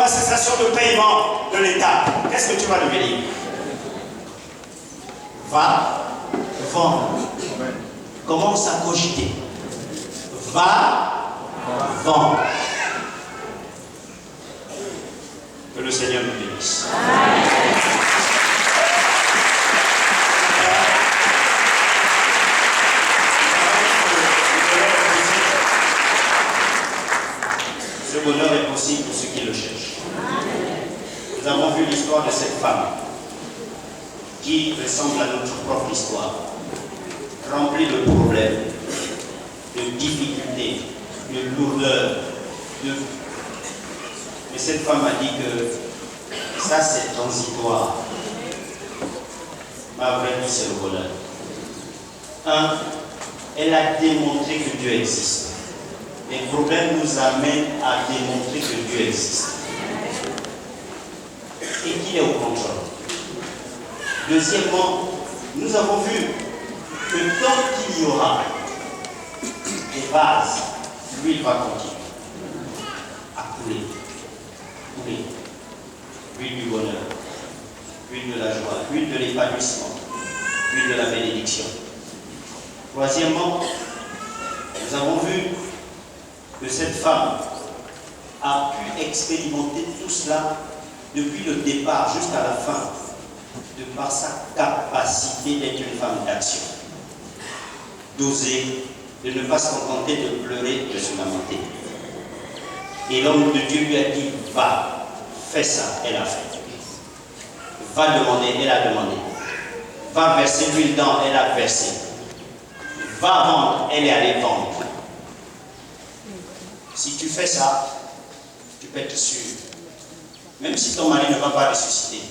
la cessation de paiement de l'État, qu'est-ce que tu vas devenir? Va vendre. Commence à cogiter. Va vendre. Que le Seigneur nous bénisse. Ce bonheur est possible pour ceux qui le cherchent. Nous avons vu l'histoire de cette femme qui ressemble à notre propre histoire, remplie de problèmes, de difficultés, de lourdeurs. Mais cette femme a dit que ça c'est transitoire. Ma vraie vie c'est le bonheur. Un, elle a démontré que Dieu existe. Les problèmes nous amènent à démontrer que Dieu existe et qu'il est au contrôle. Deuxièmement, nous avons vu que tant qu'il y aura des vases, l'huile va continuer à couler. L'huile du bonheur, l'huile de la joie, l'huile de l'épanouissement, l'huile de la bénédiction. Troisièmement, nous avons vu que cette femme a pu expérimenter tout cela depuis le départ jusqu'à la fin, de par sa capacité d'être une femme d'action, d'oser, de ne pas se contenter de pleurer, de se lamenter. Et l'homme de Dieu lui a dit, va, fais ça, elle a fait. Va demander, elle a demandé. Va verser l'huile dans, elle a versé. Va vendre, elle est allée vendre. Si tu fais ça, tu peux être sûr. Même si ton mari ne va pas ressusciter,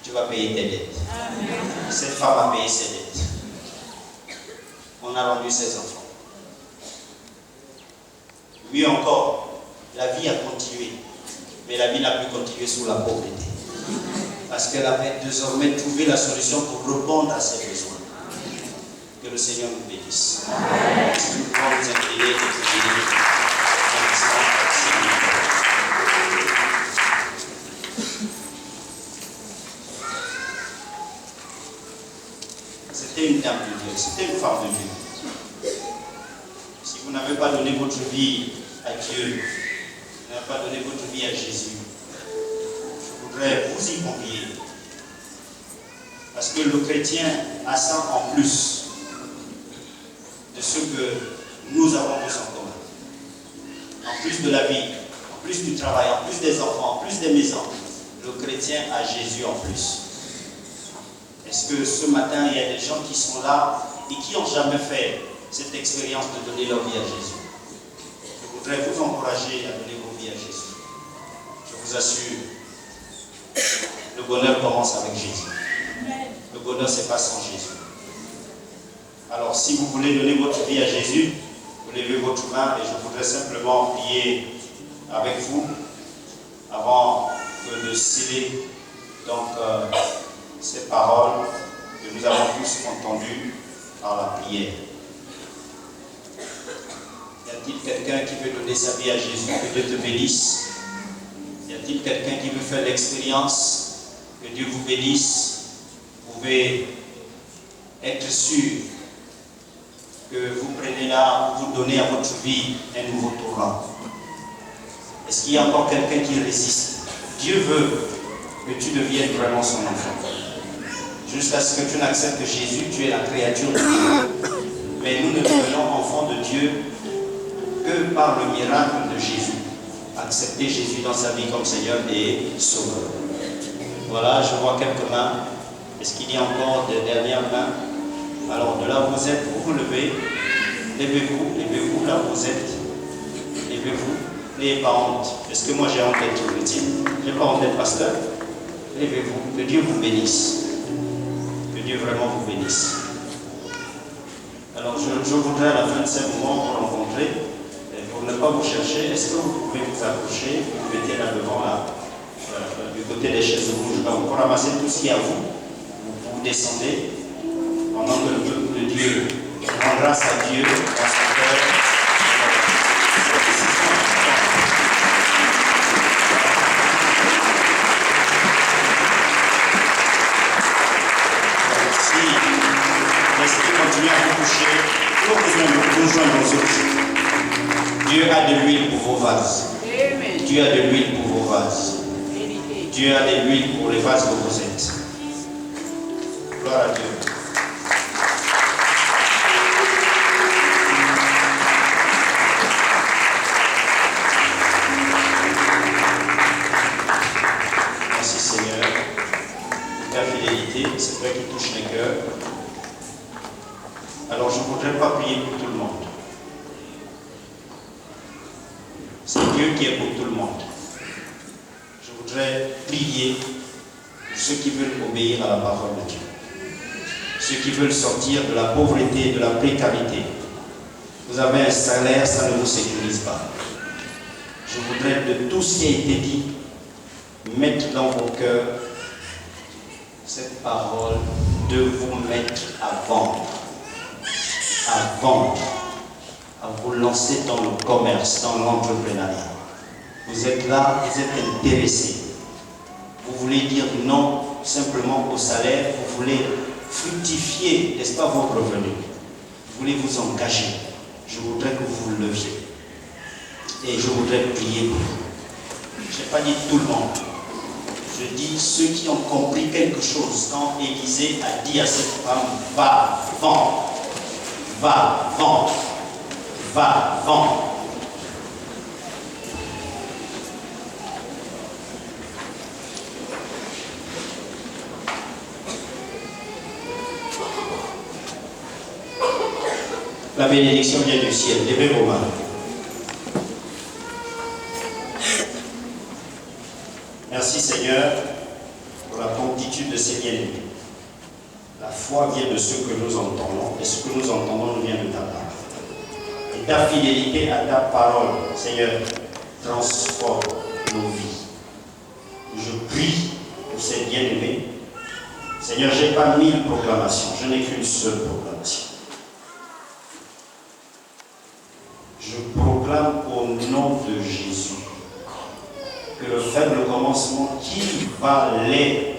tu vas payer tes dettes. Amen. Cette femme a payé ses dettes. On a rendu ses enfants. Mieux encore, la vie a continué. Mais la vie n'a plus continué sous la pauvreté. Parce qu'elle avait désormais trouvé la solution pour répondre à ses besoins. Que le Seigneur nous bénisse. Est-ce que nous pouvons nous incliner pour bénir? C'était une dame de Dieu, c'était une femme de Dieu. Si vous n'avez pas donné votre vie à Dieu, vous n'avez pas donné votre vie à Jésus, je voudrais vous y convier. Parce que le chrétien a ça en plus de ce que nous avons tous en commun. En plus de la vie, en plus du travail, en plus des enfants, en plus des maisons, le chrétien a Jésus en plus. Est-ce que ce matin, il y a des gens qui sont là et qui n'ont jamais fait cette expérience de donner leur vie à Jésus? Je voudrais vous encourager à donner vos vies à Jésus. Je vous assure, le bonheur commence avec Jésus. Le bonheur, ce n'est pas sans Jésus. Alors, si vous voulez donner votre vie à Jésus, vous levez votre main et je voudrais simplement prier avec vous avant de sceller donc, ces paroles que nous avons tous entendues par la prière. Y a-t-il quelqu'un qui veut donner sa vie à Jésus? Que Dieu te bénisse. Y a-t-il quelqu'un qui veut faire l'expérience? Que Dieu vous bénisse. Vous pouvez être sûr que vous prenez là, vous donnez à votre vie un nouveau tournant. Est-ce qu'il y a encore quelqu'un qui résiste? Dieu veut que tu deviennes vraiment son enfant. Jusqu'à ce que tu n'acceptes Jésus, tu es la créature de Dieu. Mais nous ne devenons enfants de Dieu que par le miracle de Jésus. Accepter Jésus dans sa vie comme Seigneur et Sauveur. Voilà, je vois quelques mains. Est-ce qu'il y a encore des dernières mains? Alors, de là où vous êtes, vous vous levez. Levez-vous là où vous êtes. Levez-vous. N'ayez pas honte. Est-ce que moi j'ai honte d'être chrétien? Je n'ai pas honte d'être pasteur. Levez-vous. Que Dieu vous bénisse. Que Dieu vraiment vous bénisse. Alors, je voudrais à la fin de ce moment vous rencontrer. Et pour ne pas vous chercher, est-ce que vous pouvez vous approcher? Vous mettez là devant, là, du côté des chaises rouges. Donc, pour ramasser tout ce qui est à vous, vous descendez pendant que le peuple de Dieu rend grâce à Dieu dans son cœur. continuez à vous toucher. Nous rejoindre aux autres. Dieu a de l'huile pour vos vases. Dieu a de l'huile pour vos vases. Dieu a de l'huile pour les vases que vous êtes. Gloire à Dieu. Merci Seigneur. Ta fidélité, c'est toi qui touche les cœurs. Alors je ne voudrais pas prier pour tout le monde. C'est Dieu qui est pour tout le monde. Je voudrais prier pour ceux qui veulent obéir à la parole de Dieu. Ceux qui veulent sortir de la pauvreté, de la précarité. Vous avez un salaire, ça ne vous sécurise pas. Je voudrais de tout ce qui a été dit, mettre dans vos cœurs cette parole de vous mettre à vendre. À vendre. À vous lancer dans le commerce, dans l'entrepreneuriat. Vous êtes là, vous êtes intéressé. Vous voulez dire non simplement au salaire, vous voulez fructifier, n'est-ce pas, vos revenus. Vous voulez vous engager. Je voudrais que vous vous leviez. Et je voudrais prier pour vous. Je n'ai pas dit tout le monde. Je dis ceux qui ont compris quelque chose quand Élisée a dit à cette femme, va vendre, va vendre, va vendre. La bénédiction vient du ciel. Levez vos mains. Merci Seigneur pour la promptitude de ces bien-aimés. La foi vient de ce que nous entendons et ce que nous entendons nous vient de ta part. Et ta fidélité à ta parole, Seigneur, transforme nos vies. Je prie pour ces bien-aimés. Seigneur, je n'ai pas 1000 proclamations, je n'ai qu'une seule proclamation. Je proclame au nom de Jésus que le faible commencement qui va les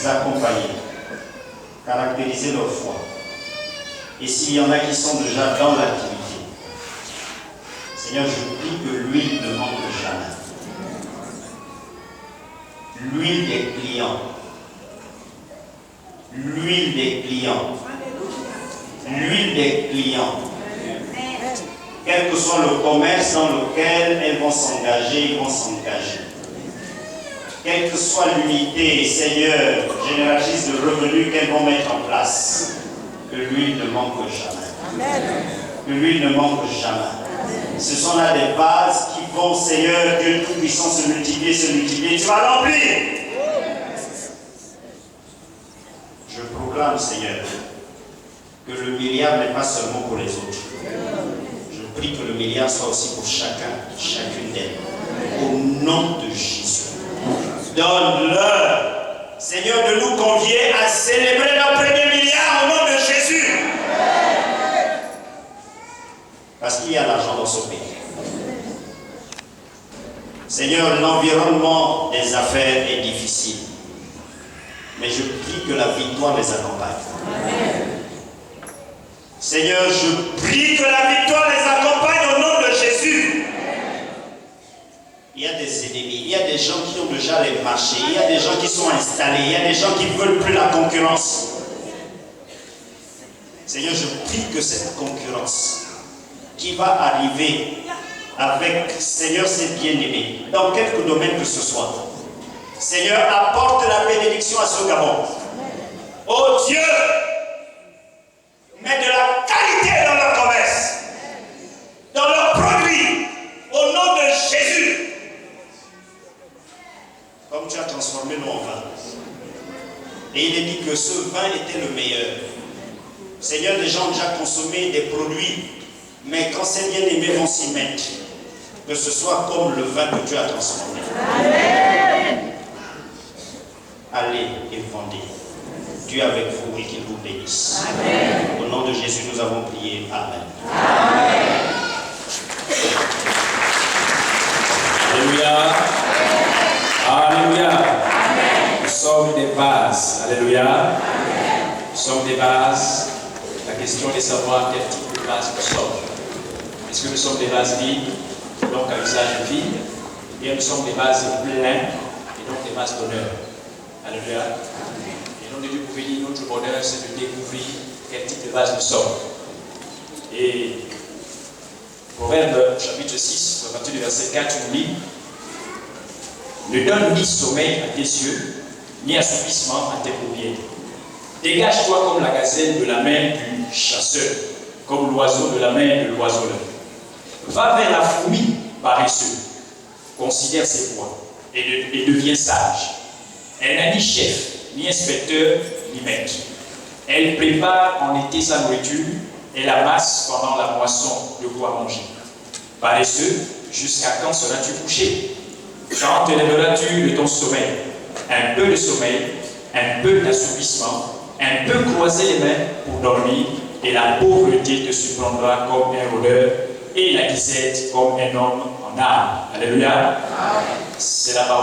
accompagner, caractériser leur foi. Et s'il y en a qui sont déjà dans l'activité, Seigneur, je prie que l'huile ne manque jamais. L'huile des clients. L'huile des clients. L'huile des clients. Quel que soit le commerce dans lequel elles vont s'engager, ils vont s'engager. Quelle que soit l'unité, Seigneur, génératrice de revenus qu'elles vont mettre en place, que l'huile ne manque jamais. Que l'huile ne manque jamais. Ce sont là des bases qui vont, Seigneur, Dieu Tout-Puissant, se multiplier, se multiplier. Tu vas remplir. Je proclame, Seigneur, que le milliard n'est pas seulement pour les autres. Je prie que le milliard soit aussi pour chacun, chacune d'elles. Au nom de Jésus. Donne-leur, Seigneur, de nous convier à célébrer notre premier milliard au nom de Jésus. Parce qu'il y a l'argent dans ce pays. Seigneur, l'environnement des affaires est difficile. Mais je prie que la victoire les accompagne. Seigneur, je prie que la victoire les accompagne au nom de Jésus. Il y a des ennemis, il y a des gens qui ont déjà les marchés, il y a des gens qui sont installés, il y a des gens qui ne veulent plus la concurrence. Seigneur, je prie que cette concurrence qui va arriver avec, Seigneur, ces bien-aimés, dans quelque domaine que ce soit, Seigneur, apporte la bénédiction à ce Gabon. Oh Dieu, mets de la qualité dans leur commerce, dans leurs produits, au nom de Jésus. Comme tu as transformé nous en vin. Et il est dit que ce vin était le meilleur. Seigneur, les gens ont déjà consommé des produits, mais quand ces bien-aimés vont s'y mettre, que ce soit comme le vin que tu as transformé. Amen. Allez et vendez. Dieu avec vous et qu'il vous bénisse. Amen. Au nom de Jésus, nous avons prié. Amen. Amen. Alléluia. Alléluia. Amen. Nous sommes des bases. Alléluia. Amen. Nous sommes des bases La question est de savoir quel type de vase nous sommes. Est-ce que nous sommes des vases vides, donc à usage vide, ou bien nous sommes des vases pleins, et donc des vases d'honneur. Alléluia. Et nom de Dieu, pour venir, notre bonheur, c'est de découvrir quel type de vase nous sommes. Et Proverbe chapitre 6, à partir du verset 4, nous lit: ne donne ni sommeil à tes yeux, ni assoupissement à tes paupières. Dégage-toi comme la gazelle de la main du chasseur, comme l'oiseau de la main de l'oiseleur. Va vers la fourmi paresseuse, considère ses voies et deviens sage. Elle n'a ni chef, ni inspecteur, ni maître. Elle prépare en été sa nourriture et la masse pendant la moisson de quoi manger. Paresseux, jusqu'à quand seras-tu couché? Quand te lèveras-tu de ton sommeil? Un peu de sommeil, un peu d'assoupissement, un peu croiser les mains pour dormir, et la pauvreté te surprendra comme un rôdeur, et la disette comme un homme en âme. Alléluia. C'est la parole.